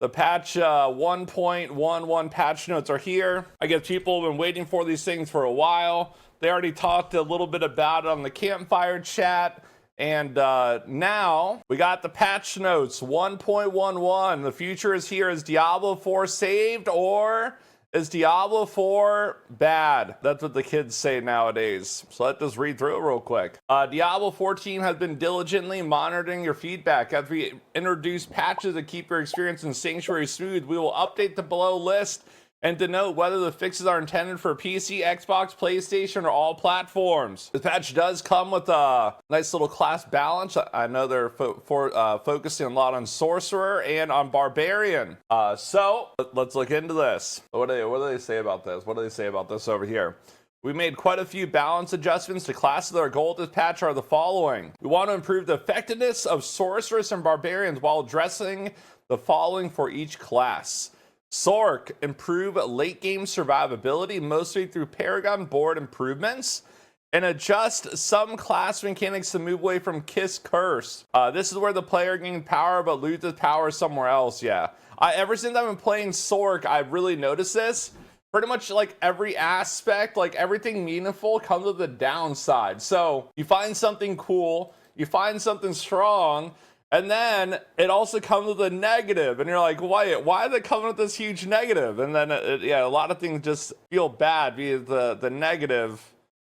The patch 1.11 patch notes are here. I guess people have been waiting for these things for a while. They already talked a little bit about it on the campfire chat. And now we got the patch notes 1.11. The future is here. Is Diablo 4 saved, or is Diablo 4 bad? That's what the kids say nowadays. So let's just read through it real quick. Diablo 14 has been diligently monitoring your feedback. As we introduce patches that keep your experience in Sanctuary smooth, we will update the below list and denote whether the fixes are intended for PC, Xbox, PlayStation, or all platforms. This patch does come with a nice little class balance. I know they're focusing a lot on Sorcerer and on Barbarian. So let's look into this. What do they say about this? What do they say about this over here? We made quite a few balance adjustments to classes. Our goal with this patch are the following. We want to improve the effectiveness of Sorcerers and Barbarians while addressing the following for each class. Sorc, improve late game survivability, mostly through Paragon board improvements, and adjust some class mechanics to move away from Kiss Curse. This is where the player gains power but loses power somewhere else. Yeah, ever since I've been playing Sorc, I've really noticed this. Pretty much like every aspect, like everything meaningful comes with a downside. So you find something cool, you find something strong, and then it also comes with a negative, and you're like, why is it coming with this huge negative? And then a lot of things just feel bad because the negative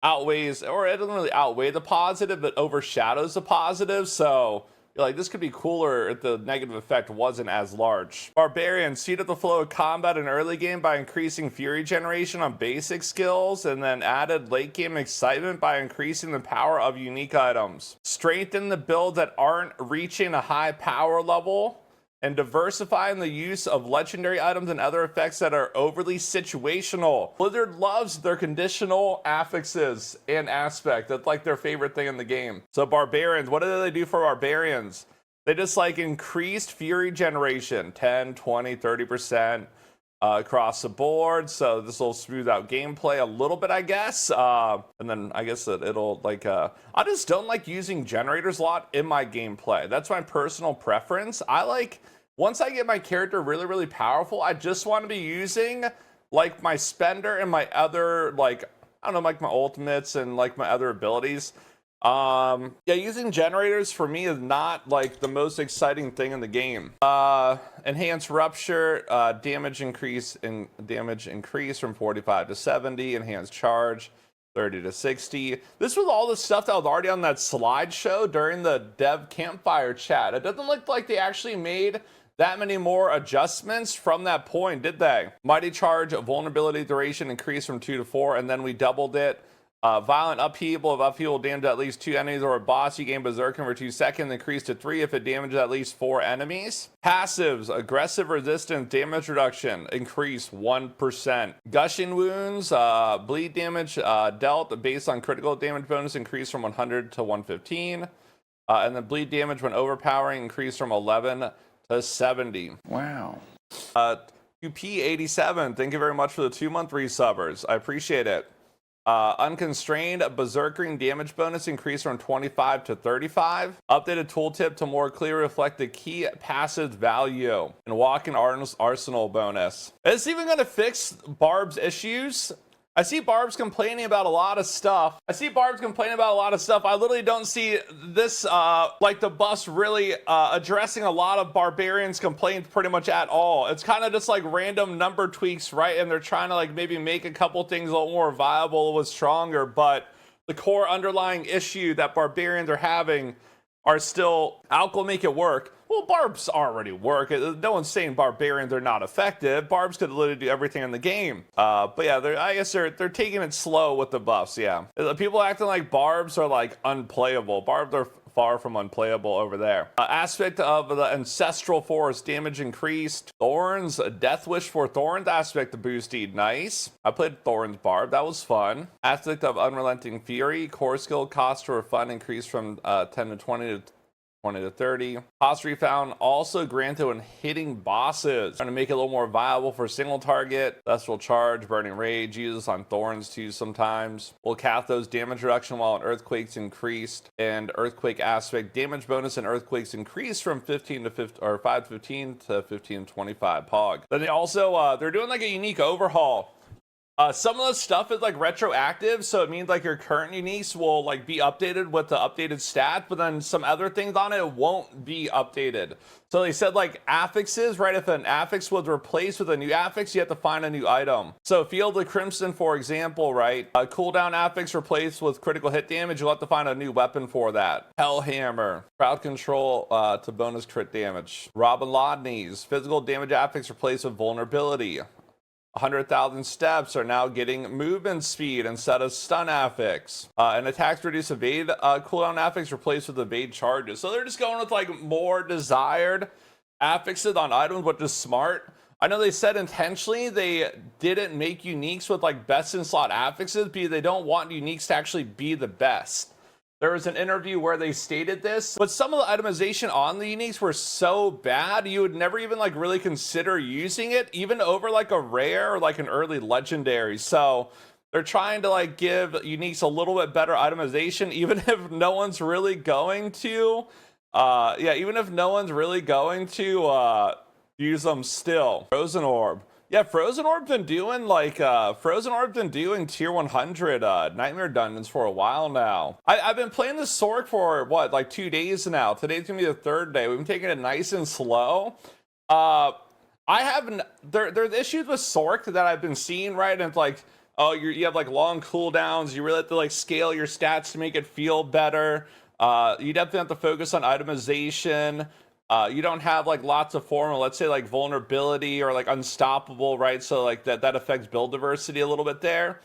outweighs, or it doesn't really outweigh the positive, but overshadows the positive. So you're like, this could be cooler if the negative effect wasn't as large. Barbarians, speed up the flow of combat in early game by increasing fury generation on basic skills, and then added late game excitement by increasing the power of unique items. Strengthen the builds that aren't reaching a high power level, and diversifying the use of legendary items and other effects that are overly situational. Blizzard loves their conditional affixes and aspect. That's like their favorite thing in the game. So Barbarians, what do they do for Barbarians? They just like increased fury generation, 10, 20, 30% across the board. So this will smooth out gameplay a little bit, I guess. And then I guess that it'll like, I just don't like using generators a lot in my gameplay. That's my personal preference. I like, once I get my character really, really powerful, I just want to be using like my spender and my other, like, I don't know, like my ultimates and like my other abilities. Yeah, using generators for me is not like the most exciting thing in the game. Enhanced rupture, damage increase from 45 to 70, enhanced charge 30 to 60. This was all the stuff that was already on that slideshow during the dev campfire chat. It doesn't look like they actually made that many more adjustments from that point, did they? Mighty charge vulnerability duration increased from 2 to 4, and then we doubled it. Violent upheaval, if upheaval damage at least 2 enemies or a boss, you gain berserking for 2 seconds, increased to 3 if it damages at least 4 enemies. Passives, aggressive resistance, damage reduction, increase 1%. Gushing wounds, bleed damage dealt based on critical damage bonus, increased from 100 to 115. And then bleed damage when overpowering, increased from 11 to 70. Wow. UP87, thank you very much for the 2-month resubbers. I appreciate it. Unconstrained berserkering damage bonus increased from 25 to 35. Updated tooltip to more clearly reflect the key passive value. And walk-in arsenal bonus. Is this even going to fix Barb's issues? I see Barb's complaining about a lot of stuff. I literally don't see this, like the buffs really addressing a lot of Barbarians' complaints pretty much at all. It's kind of just like random number tweaks, right? And they're trying to like maybe make a couple things a little more viable, a little stronger, but the core underlying issue that Barbarians are having are still, Alk will make it work. Well, Barbs already work. No one's saying Barbarians are not effective. Barbs could literally do everything in the game. But yeah, I guess they're taking it slow with the buffs, yeah. People acting like Barbs are like unplayable. Barbs are far from unplayable over there. Aspect of the Ancestral Forest, damage increased. Thorns, Death Wish for Thorns aspect boosted, nice. I played Thorns Barb, that was fun. Aspect of Unrelenting Fury, core skill cost for fun increased from 10 to 20 to 20 to 30. Cost refound also granted when hitting bosses. Trying to make it a little more viable for single target. Celestial Charge, Burning Rage, uses on Thorns too sometimes. Will cap those damage reduction while an Earthquake's increased. And Earthquake aspect damage bonus and Earthquakes increased from 15 to 15 or 5 to 15 to 15 to 25 pog. Then they also they're doing like a unique overhaul. Some of the stuff is like retroactive, so it means like your current uniques will like be updated with the updated stat, but then some other things on it won't be updated. So they said like affixes, right? If an affix was replaced with a new affix, you have to find a new item. So Field of Crimson, for example, right? A cooldown affix replaced with critical hit damage, you'll have to find a new weapon for that. Hellhammer, crowd control to bonus crit damage. Robin Lodney's physical damage affix replaced with vulnerability. 100,000 steps are now getting movement speed instead of stun affix. And attacks reduce evade cooldown affix replaced with evade charges. So they're just going with like more desired affixes on items, which is smart. I know they said intentionally they didn't make uniques with like best in slot affixes because they don't want uniques to actually be the best. There was an interview where they stated this, but some of the itemization on the uniques were so bad, you would never even like really consider using it, even over like a rare or like an early legendary. So they're trying to like give uniques a little bit better itemization, even if no one's really going to, even if no one's really going to use them still. Frozen Orb. Yeah, Frozen Orb's been doing like tier 100 nightmare dungeons for a while now. I've been playing this Sorc for what, like 2 days now. Today's gonna be the 3rd day. We've been taking it nice and slow. There's issues with Sorc that I've been seeing, right? And it's like, oh, you have like long cooldowns. You really have to like scale your stats to make it feel better. You definitely have to focus on itemization. You don't have like lots of formula, let's say like vulnerability or like unstoppable, right? So like that affects build diversity a little bit there.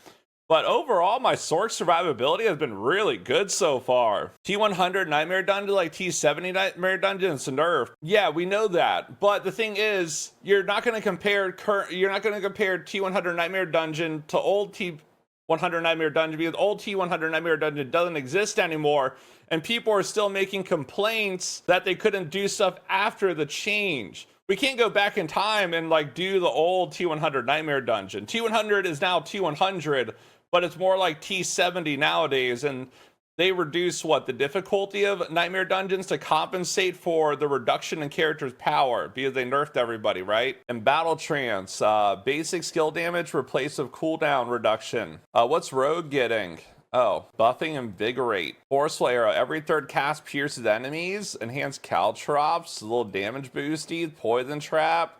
But overall, my Sorc survivability has been really good so far. T100 Nightmare Dungeon, like T70 Nightmare Dungeon, it's nerfed. Yeah, we know that. But the thing is, you're not going to compare T100 Nightmare Dungeon to old T100 Nightmare Dungeon because old T100 Nightmare Dungeon doesn't exist anymore. And people are still making complaints that they couldn't do stuff after the change. We can't go back in time and like do the old T100 Nightmare Dungeon. T100 is now T100, but it's more like T70 nowadays. And they reduce the difficulty of Nightmare Dungeons to compensate for the reduction in characters' power because they nerfed everybody, right? And Battle Trance, basic skill damage replaced with cooldown reduction. What's Rogue getting? Oh, buffing Invigorate. Forceful Arrow. Every 3rd cast pierces enemies. Enhanced Caltrops. A little damage boosty. Poison Trap.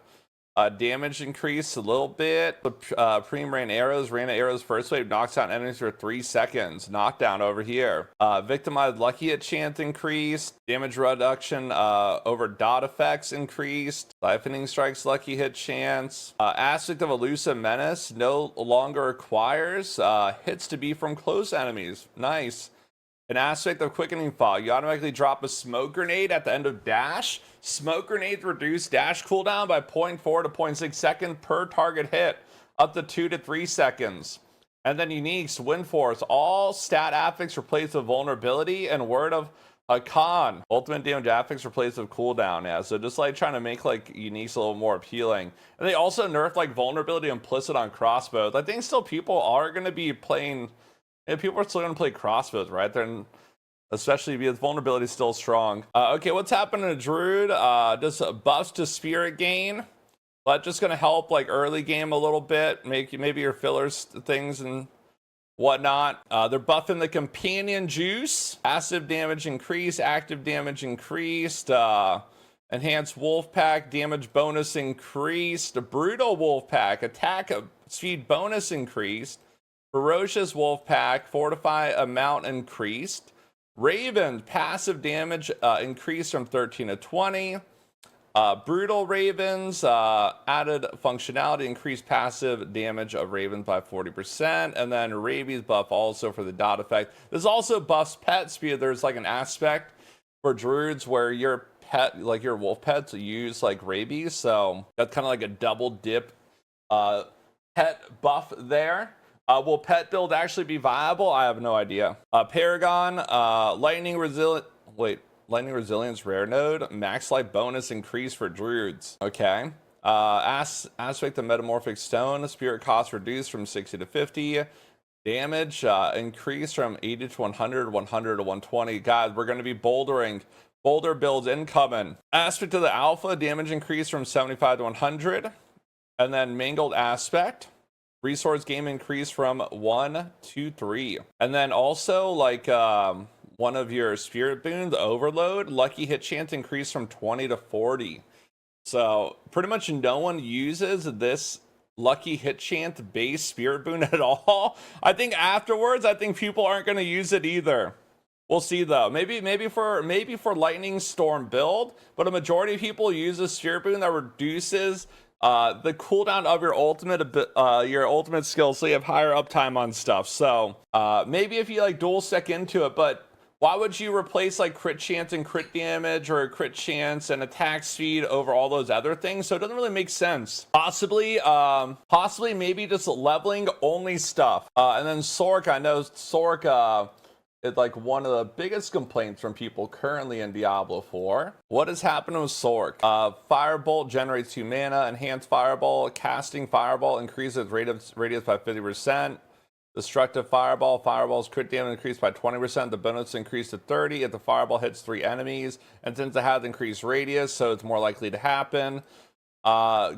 Damage increase a little bit. Preem Rain Arrows. Rain Arrows first wave knocks out enemies for 3 seconds. Knockdown over here. Victimized Lucky Hit chance increased. Damage reduction over dot effects increased. Siphoning Strikes Lucky Hit chance. Aspect of Elusive Menace no longer requires hits to be from close enemies. Nice. An aspect of Quickening Fog. You automatically drop a smoke grenade at the end of dash. Smoke grenades reduce dash cooldown by 0.4 to 0.6 seconds per target hit, up to 2 to 3 seconds. And then uniques, Wind Force. All stat affix replaced with vulnerability, and Word of Hakan. Ultimate damage affix replaced with cooldown. Yeah, so just like trying to make like uniques a little more appealing. And they also nerfed like vulnerability implicit on crossbows. I think still people are going to be playing. Yeah, people are still going to play crossbows, right? They're especially because vulnerability is still strong. Okay, what's happening to Druid? Just buffs to spirit gain. But just going to help like early game a little bit. Make maybe your fillers things and whatnot. They're buffing the companion juice. Passive damage increased. Active damage increased. Enhanced wolf pack damage bonus increased. Brutal wolf pack attack speed bonus increased. Ferocious wolf pack fortify amount increased. Raven passive damage increased from 13 to 20. Brutal Ravens added functionality, increased passive damage of Ravens by 40%. And then Rabies buff also for the dot effect. This also buffs pets because there's like an aspect for druids where your pet, like your wolf pets, use like rabies. So that's kind of like a double dip pet buff there. Will pet build actually be viable? I have no idea. Paragon, lightning resilient. Wait, lightning resilience rare node, max life bonus increase for druids. Okay. Aspect of metamorphic stone, spirit cost reduced from 60 to 50. Damage increase from 80 to 100, 100 to 120. God, we're going to be bouldering. Boulder builds incoming. Aspect of the alpha, damage increase from 75 to 100. And then mangled aspect, resource game increase from 1 to 3. And then also like one of your spirit boons, overload, lucky hit chance increase from 20 to 40. So pretty much no one uses this lucky hit chance base spirit boon at all. I think afterwards, I think people aren't going to use it either. We'll see though. Maybe for lightning storm build, but a majority of people use a spirit boon that reduces the cooldown of your ultimate skill, so you have higher uptime on stuff. So maybe if you like dual sec into it, but why would you replace like crit chance and crit damage, or crit chance and attack speed over all those other things? So it doesn't really make sense. Possibly maybe just leveling only stuff. And then Sorc, I know Sorc is like one of the biggest complaints from people currently in Diablo 4. What is happening with Sorc? Firebolt generates 2 mana. Enhanced Fireball, casting Fireball increases radius by 50%. Destructive Fireball, Fireball's crit damage increased by 20%. The bonus increased to 30 if the Fireball hits 3 enemies. And since it has increased radius, so it's more likely to happen.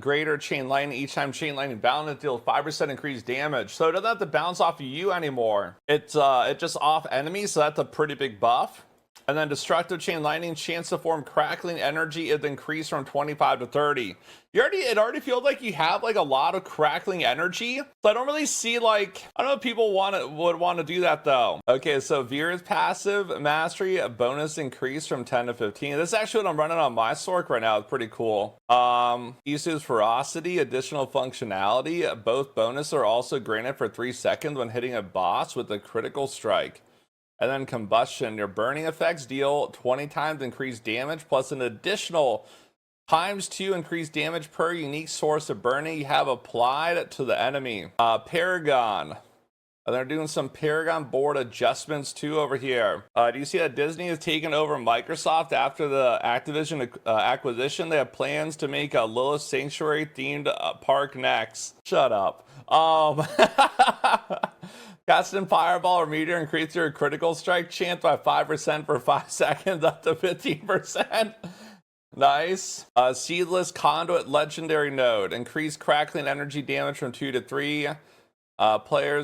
Greater chain lightning, each time chain lightning bound, it deals 5% increased damage. So it doesn't have to bounce off of you anymore. It's just off enemies, so that's a pretty big buff. And then destructive chain lightning, chance to form crackling energy is increased from 25 to 30. It already feels like you have like a lot of crackling energy. So I don't really see like, I don't know if people would want to do that though. Okay, so Veer's passive mastery, a bonus increase from 10 to 15. This is actually what I'm running on my Sorc right now. It's pretty cool. Isu's ferocity, additional functionality. Both bonus are also granted for 3 seconds when hitting a boss with a critical strike. And then combustion, your burning effects deal 20 times increased damage plus an additional ×2 increased damage per unique source of burning you have applied to the enemy. Paragon. And they're doing some Paragon board adjustments too over here. Do you see that Disney has taken over Microsoft after the Activision acquisition? They have plans to make a Lilith Sanctuary themed park next. Shut up. Casting Fireball or Meteor increase your critical strike chance by 5% for 5 seconds up to 15%. Nice. Seedless Conduit Legendary Node. Increase crackling energy damage from 2 to 3. The player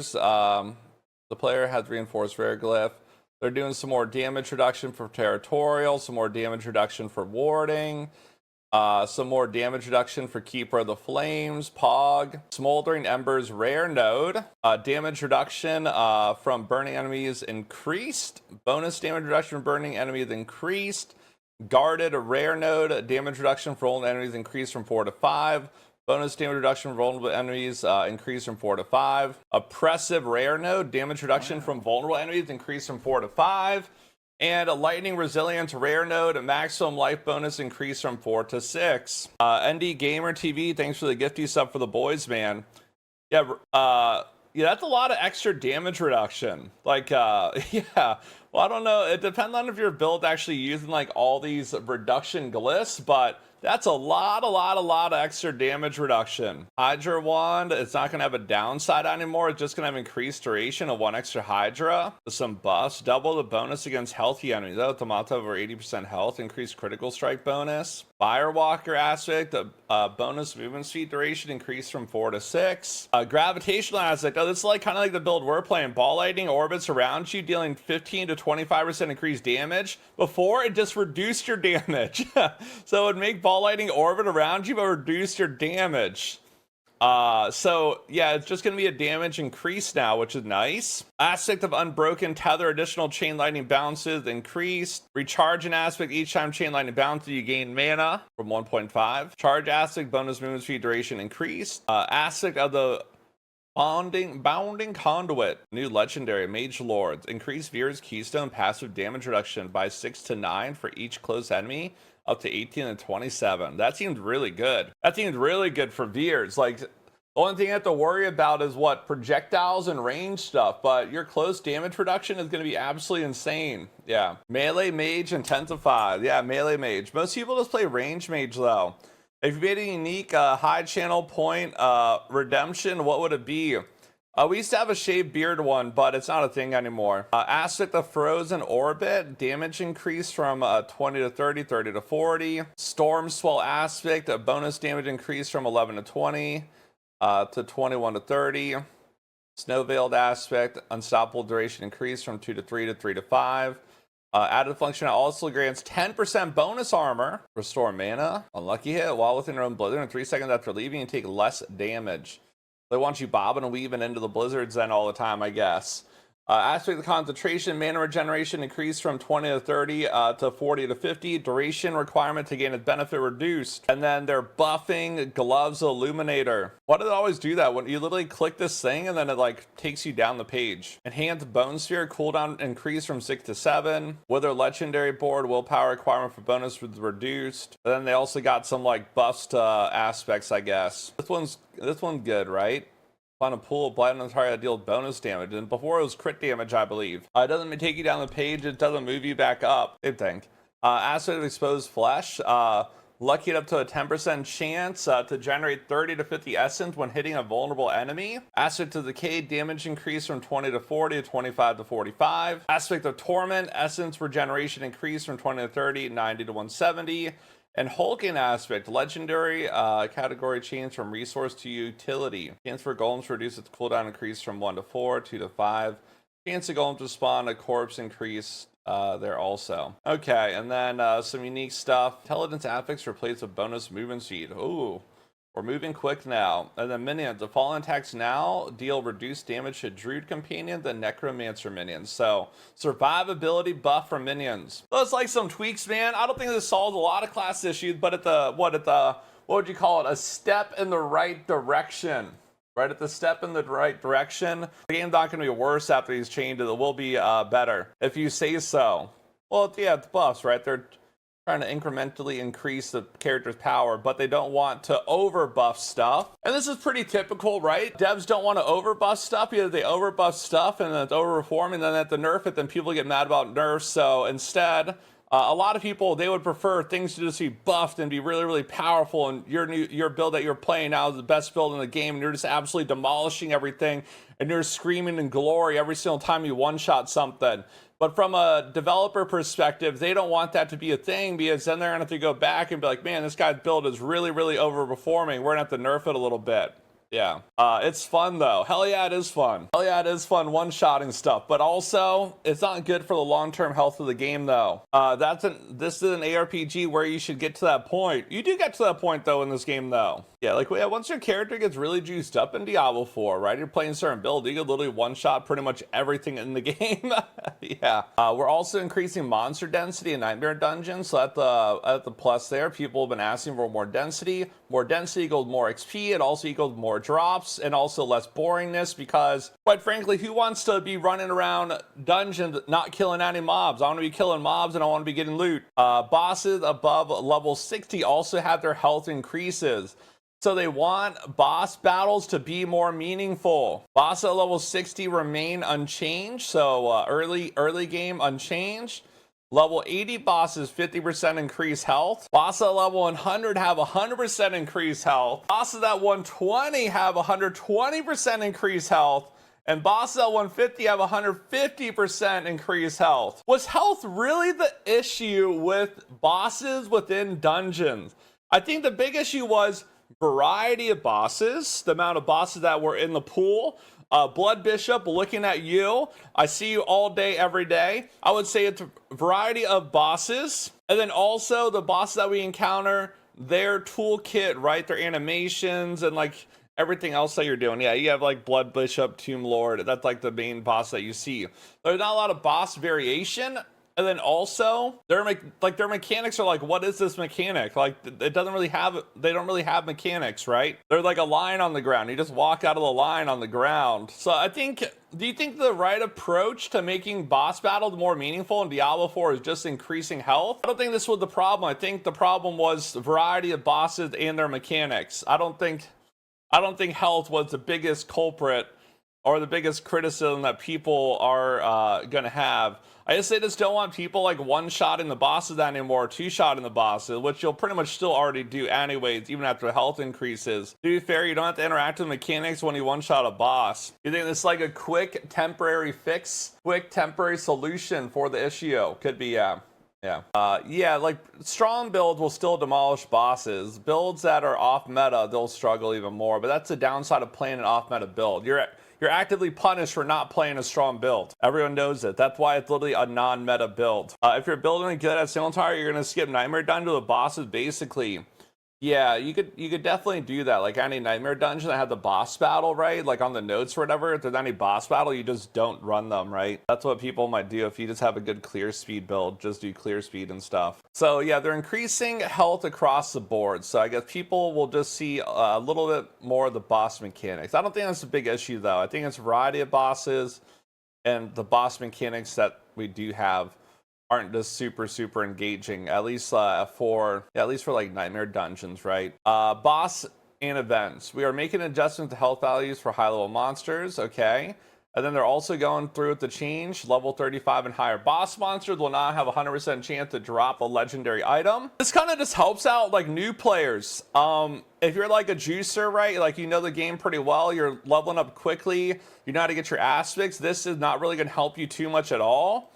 has reinforced rare glyph. They're doing some more damage reduction for territorial, some more damage reduction for warding. Some more damage reduction for Keeper of the Flames, Pog. Smoldering Embers rare node. Damage reduction from burning enemies increased. Bonus damage reduction from burning enemies increased. Guarded rare node. Damage reduction for vulnerable enemies increased from 4 to 5. Bonus damage reduction from vulnerable enemies increased from 4 to 5. Oppressive rare node. Damage reduction from vulnerable enemies increased from 4 to 5. And a lightning resilience rare node, a maximum life bonus increase from 4 to 6. ND Gamer TV, thanks for the gifty sub for the boys, man. Yeah, that's a lot of extra damage reduction. Like, yeah. Well, I don't know. It depends on if your build actually using like all these reduction glyphs, but that's a lot of extra damage reduction. Hydra Wand, it's not going to have a downside anymore. It's just going to have increased duration of 1 extra Hydra. Some buffs, double the bonus against healthy enemies. Oh, Tomato over 80% health, increased critical strike bonus. Firewalker aspect, bonus movement speed duration increased from 4 to 6. Gravitational aspect, oh, this is like kind of like the build we're playing. Ball lightning orbits around you, dealing 15 to 25% increased damage. Before, it just reduced your damage. So it would make ball lightning orbit around you, but reduce your damage. So yeah, it's just going to be a damage increase now, which is nice. Aspect of Unbroken Tether, additional chain lightning bounces increased. Recharge an aspect each time chain lightning bounces, you gain mana from 1.5. Charge aspect, bonus movement speed duration increased. Aspect of the Bounding Conduit, new legendary Mage Lords, increase Veer's Keystone passive damage reduction by 6 to 9 for each close enemy, up to 18 and 27. That seems really good. That seems really good for Veers. Like, The only thing you have to worry about is what projectiles and range stuff, but your close damage reduction is going to be absolutely insane. Yeah, melee mage intensified. Yeah, melee mage. Most people just play range mage though. If you made a unique high channel point redemption, what would it be? We used to have a shaved beard one, but it's not a thing anymore. Aspect of Frozen Orbit, damage increase from 20 to 30, 30 to 40. Storm Swell Aspect, a bonus damage increase from 11 to 20. To 21 to 30. Snow Veiled Aspect, unstoppable duration increase from 2 to 3 to 3 to 5. Added function also grants 10% bonus armor. Restore mana. Unlucky hit while within your own blizzard. In 3 seconds after leaving, you take less damage. They want you bobbing and weaving into the blizzards then all the time, I guess. Aspect of Concentration, mana regeneration increased from 20 to 30 to 40 to 50. Duration requirement to gain a benefit reduced. And then they're buffing Gloves Illuminator. Why do they always do that? When you literally click this thing and then it like takes you down the page. Enhanced Bone Sphere, cooldown increased from 6 to 7. Wither Legendary Board, willpower requirement for bonus was reduced. And then they also got some like buffs to aspects, I guess. This one's good, right? On a pool of blind on the target that deals bonus damage, and before it was crit damage, I believe. It doesn't take you down the page, it doesn't move you back up. Same thing. Aspect of Exposed Flesh, lucky it up to a 10% chance to generate 30 to 50 essence when hitting a vulnerable enemy. Aspect of Decay, damage increase from 20 to 40 to 25 to 45. Aspect of Torment, essence regeneration increase from 20 to 30, 90 to 170. And Hulking Aspect, legendary category change from resource to utility. Chance for golems to reduce its cooldown increase from 1 to 4, 2 to 5. Chance of golems to spawn a corpse increase there also. Okay, and then some unique stuff. Intelligence affix replaced with bonus movement speed. Ooh, we're moving quick now. And then minions, the fallen attacks now deal reduced damage to Druid companions and Necromancer minions. So survivability buff for minions. That's like some tweaks, man. I don't think this solves a lot of class issues, but at the what would you call it? A step in the right direction. Right at the step in the right direction. The game's not going to be worse after these changes. It will be better if you say so. Well, yeah, it's buffs, right? They're trying to incrementally increase the character's power, but they don't want to over buff stuff. And this is pretty typical, right? Devs don't want to over buff stuff. Either they over buff stuff and then it's over reform, and then at the nerf it, then people get mad about nerfs. So instead, a lot of people, they would prefer things to just be buffed and be really, really powerful, and your build that you're playing now is the best build in the game, and you're just absolutely demolishing everything, and you're screaming in glory every single time you one-shot something. But from a developer perspective, they don't want that to be a thing, because then they're going to have to go back and be like, man, this guy's build is really, really overperforming. We're going to have to nerf it a little bit. Yeah. It's fun, though. Hell yeah, it is fun. Hell yeah, it is fun one-shotting stuff. But also, it's not good for the long-term health of the game, though. This is an ARPG where you should get to that point. You do get to that point, though, in this game, though. Yeah, like, once your character gets really juiced up in Diablo 4, right? You're playing a certain build, you can literally one-shot pretty much everything in the game. Yeah. We're also increasing monster density in Nightmare Dungeons, so at the plus there, people have been asking for more density. More density equals more XP, it also equals more drops, and also less boringness, because, quite frankly, who wants to be running around dungeons not killing any mobs? I want to be killing mobs, and I want to be getting loot. Bosses above level 60 also have their health increases. So they want boss battles to be more meaningful. Boss at level 60 remain unchanged, so early game unchanged. Level 80 bosses 50% increased health. Bosses at level 100 have 100% increased health. Bosses at 120 have 120% increased health. And bosses at 150 have 150% increased health. Was health really the issue with bosses within dungeons? I think the big issue was variety of bosses, the amount of bosses that were in the pool. Blood Bishop, looking at you, I see you all day, every day. I would say it's a variety of bosses. And then also the bosses that we encounter, their toolkit, right? Their animations and like everything else that you're doing. Yeah, you have like Blood Bishop, Tomb Lord. That's like the main boss that you see. There's not a lot of boss variation. And then also their mechanics are like, what is this mechanic? Like, it doesn't really have, they don't really have mechanics, right? They're like a line on the ground. You just walk out of the line on the ground. So I think, do you think the right approach to making boss battles more meaningful in Diablo 4 is just increasing health? I don't think this was the problem. I think the problem was the variety of bosses and their mechanics. I don't think I don't think health was the biggest culprit or the biggest criticism that people are gonna have. I guess they just don't want people like one-shotting the bosses anymore, two-shotting the bosses, which you'll pretty much still already do anyways, even after the health increases. To be fair, you don't have to interact with mechanics when you one-shot a boss. You think this is like a quick temporary fix, quick temporary solution for the issue? Could be, yeah. Yeah, like strong builds will still demolish bosses. Builds that are off meta, they'll struggle even more. But that's the downside of playing an off meta build. You're actively punished for not playing a strong build. Everyone knows it. That's why it's literally a non-meta build. If you're building good at single target, you're gonna skip Nightmare Dungeon with bosses basically. Yeah, you could definitely do that. Like any Nightmare Dungeon that had the boss battle, right? Like on the notes or whatever, if there's any boss battle, you just don't run them, right? That's what people might do if you just have a good clear speed build. Just do clear speed and stuff. So yeah, they're increasing health across the board. So I guess people will just see a little bit more of the boss mechanics. I don't think that's a big issue though. I think it's a variety of bosses and the boss mechanics that we do have aren't just super engaging, at least for like Nightmare Dungeons, right? Boss and events, we are making adjustments to health values for high level monsters. Okay, and then they're also going through with the change. Level 35 and higher boss monsters will now have a 100% chance to drop a legendary item. This kind of just helps out like new players. If you're like a juicer, right, like you know the game pretty well, you're leveling up quickly, you know how to get your aspects, this is not really going to help you too much at all.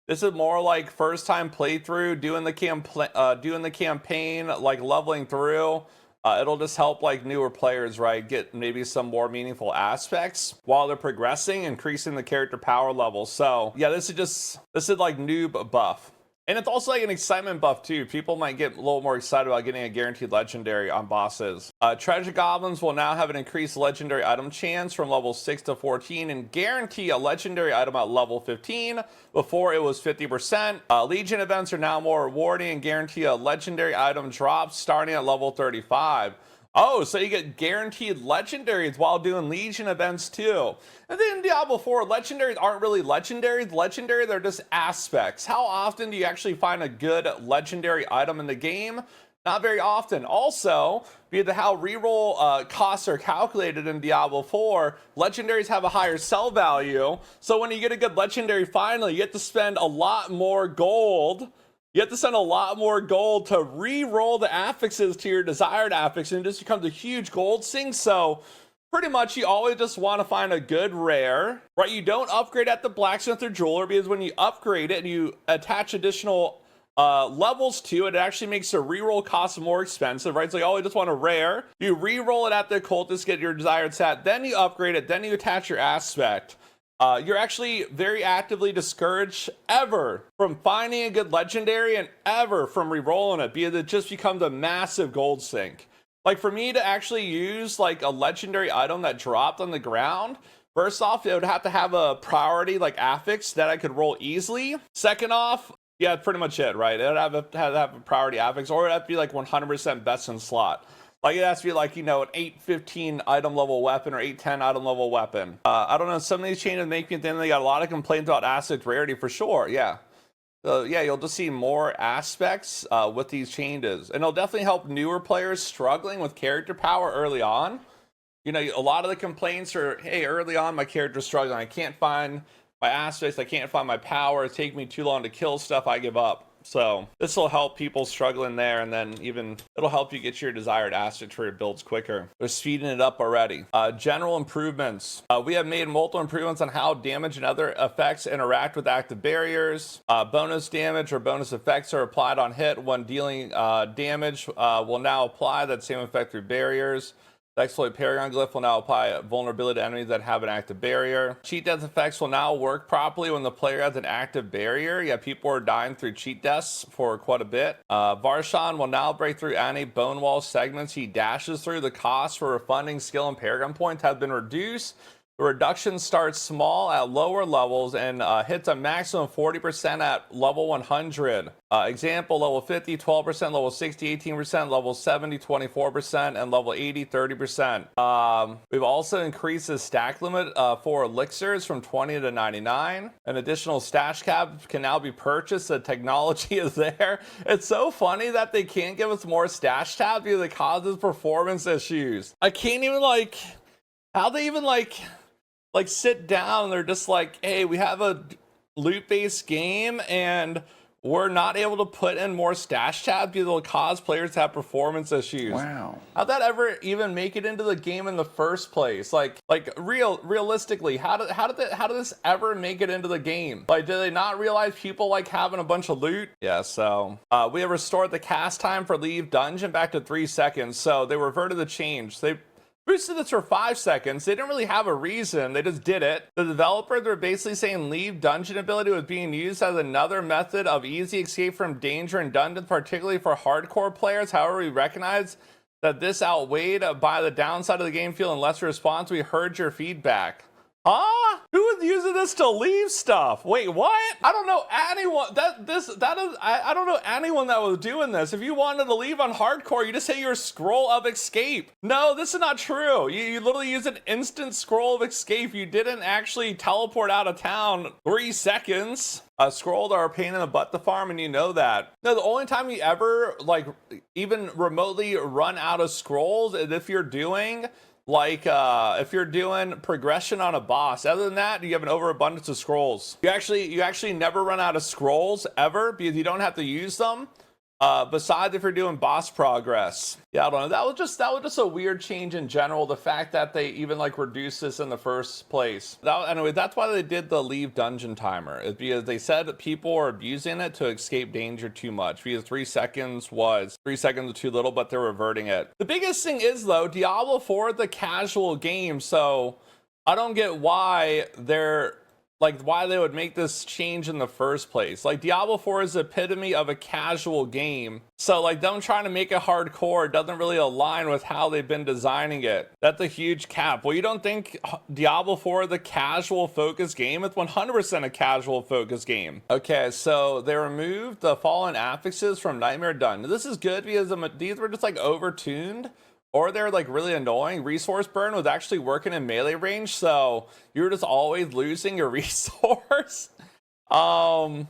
This is more like first time playthrough, doing the campaign, like leveling through. It'll just help like newer players, right, get maybe some more meaningful aspects while they're progressing, increasing the character power level. So yeah, this is like noob buff. And it's also like an excitement buff too. People might get a little more excited about getting a guaranteed legendary on bosses. Treasure goblins will now have an increased legendary item chance from level 6 to 14 and guarantee a legendary item at level 15. Before it was 50%. Legion events are now more rewarding and guarantee a legendary item drop starting at level 35. Oh, so you get guaranteed legendaries while doing Legion events too. And then in Diablo 4, legendaries aren't really legendaries. Legendary, they're just aspects. How often do you actually find a good legendary item in the game? Not very often. Also, due to how reroll costs are calculated in Diablo 4, legendaries have a higher sell value. So when you get a good legendary finally, you have to spend a lot more gold. You have to spend a lot more gold to re-roll the affixes to your desired affix, and it just becomes a huge gold sink. So pretty much you always just want to find a good rare, right? You don't upgrade at the blacksmith or jeweler, because when you upgrade it and you attach additional levels to it, it actually makes the reroll cost more expensive, right? So you always just want a rare. You re-roll it at the occultist, get your desired stat, then you upgrade it, then you attach your aspect. You're actually very actively discouraged ever from finding a good legendary and ever from re-rolling it, because it just becomes a massive gold sink. Like for me to actually use like a legendary item that dropped on the ground, first off, it would have to have a priority like affix that I could roll easily. Second off, yeah, pretty much it, right? It would have to have a priority affix, or it would have to be like 100% best in slot. Like it has to be like, you know, an 815 item level weapon or 810 item level weapon. I don't know, some of these changes make me think they got a lot of complaints about aspect rarity for sure, yeah. So yeah, you'll just see more aspects with these changes. And it'll definitely help newer players struggling with character power early on. You know, a lot of the complaints are, hey, early on my character's struggling. I can't find my aspects, I can't find my power, it's taking me too long to kill stuff, I give up. So this will help people struggling there, and then even it'll help you get your desired aspect for your builds quicker. They're speeding it up already. General improvements. We have made multiple improvements on how damage and other effects interact with active barriers. Bonus damage or bonus effects are applied on hit when dealing damage will now apply that same effect through barriers. The exploit Paragon Glyph will now apply vulnerability to enemies that have an active barrier. Cheat death effects will now work properly when the player has an active barrier. Yeah, people are dying through cheat deaths for quite a bit. Varshan will now break through any bone wall segments he dashes through. The cost for refunding skill and Paragon points have been reduced The reduction starts small at lower levels and hits a maximum 40% at level 100. Example, level 50, 12%, level 60, 18%, level 70, 24%, and level 80, 30%. We've also increased the stack limit for elixirs from 20 to 99. An additional stash cap can now be purchased. The technology is there. It's so funny that they can't give us more stash tabs because it causes performance issues. I can't even how they even sit down and they're just like, hey, we have a loot-based game and we're not able to put in more stash tabs because it'll cause players to have performance issues. Wow. How'd that ever even make it into the game in the first place? Realistically, how did this ever make it into the game? Did they not realize people like having a bunch of loot? Yeah, so we have restored the cast time for leave dungeon back to 3 seconds. So they reverted the change. They boosted this for 5 seconds. They didn't really have a reason. They just did it. The developers were basically saying leave dungeon ability was being used as another method of easy escape from danger in dungeons, particularly for hardcore players. However, we recognize that this outweighed by the downside of the game feeling less response. We heard your feedback. Huh? Who was using this to leave stuff? Wait, what? I don't know anyone I don't know anyone that was doing this. If you wanted to leave on hardcore, you just hit your scroll of escape. No, this is not true. You literally use an instant scroll of escape. You didn't actually teleport out of town 3 seconds. Scrolls are a pain in the butt to farm, and you know that. No, the only time you ever even remotely run out of scrolls is if you're doing if you're doing progression on a boss. Other than that, you have an overabundance of scrolls. You actually never run out of scrolls ever because you don't have to use them. Besides if you're doing boss progress. Yeah, I don't know. That was just a weird change in general. The fact that they even reduced this in the first place. Anyway, that's why they did the leave dungeon timer. It's because they said that people are abusing it to escape danger too much. Because 3 seconds was too little, but they're reverting it. The biggest thing is though, Diablo 4 the casual game, so I don't get why why they would make this change in the first place. Diablo 4 is the epitome of a casual game. So them trying to make it hardcore doesn't really align with how they've been designing it. That's a huge cap. Well, you don't think Diablo 4 is the casual focus game? It's 100% a casual focus game. Okay, so they removed the fallen affixes from Nightmare Dungeon. This is good because these were just overtuned. Or they're really annoying. Resource burn was actually working in melee range, so you were just always losing your resource. So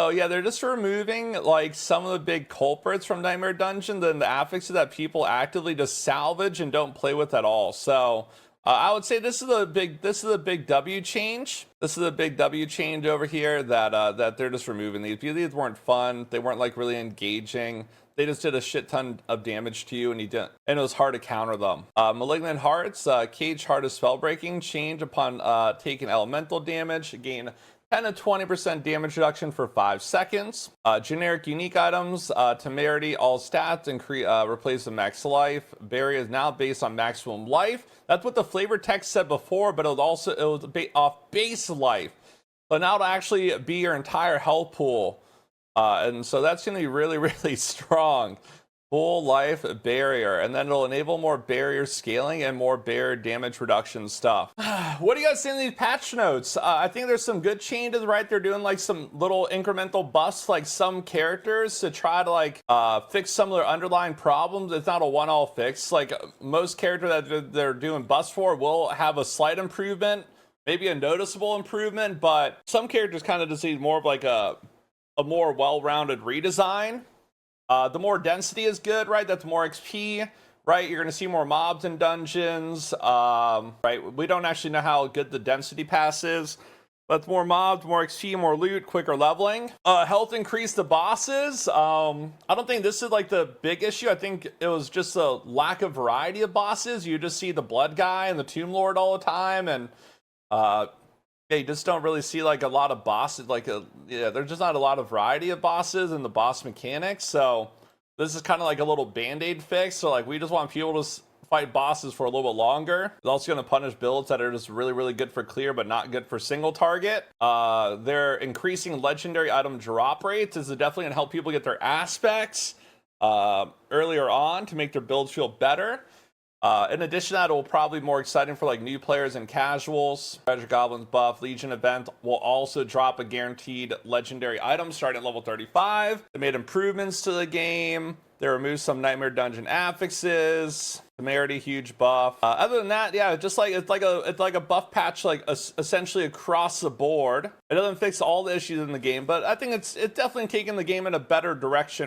yeah, they're just removing some of the big culprits from Nightmare Dungeon, then the affixes that people actively just salvage and don't play with at all. So I would say this is a big W change. This is a big W change over here that they're just removing these. These weren't fun. They weren't really engaging. They just did a shit ton of damage to you, and it was hard to counter them. Malignant Hearts, Cage Heart is Spellbreaking, change upon taking elemental damage, gain 10 to 20% damage reduction for 5 seconds. Generic unique items, Temerity, all stats, replace the max life. Barrier is now based on maximum life. That's what the flavor text said before, but it was off base life. So now it'll actually be your entire health pool. And so that's going to be really, really strong. Full life barrier, and then it'll enable more barrier scaling and more barrier damage reduction stuff. What do you guys think of these patch notes? I think there's some good changes, right? They're doing some little incremental buffs, some characters to try to fix some of their underlying problems. It's not a one-all fix. Most characters that they're doing buffs for will have a slight improvement, maybe a noticeable improvement, but some characters kind of just need more of a more well-rounded redesign. The more density is good, right? That's more XP, right? You're going to see more mobs in dungeons, right? We don't actually know how good the density pass is, but more mobs, more XP, more loot, quicker leveling. Health increase the bosses. I don't think this is the big issue. I think it was just a lack of variety of bosses. You just see the blood guy and the tomb lord all the time, and yeah, you just don't really see a lot of bosses. There's just not a lot of variety of bosses and the boss mechanics. So this is kind of a little band-aid fix. So we just want people to fight bosses for a little bit longer. It's also going to punish builds that are just really, really good for clear, but not good for single target. They're increasing legendary item drop rates. This is definitely going to help people get their aspects earlier on to make their builds feel better. In addition to that, it will probably be more exciting for like new players and casuals. Treasure Goblins buff Legion event will also drop a guaranteed legendary item starting at level 35. They made improvements to the game. They removed some Nightmare Dungeon affixes. Temerity, huge buff. Other than that, yeah, just like it's like a buff patch, like essentially across the board. It doesn't fix all the issues in the game, but I think it's definitely taking the game in a better direction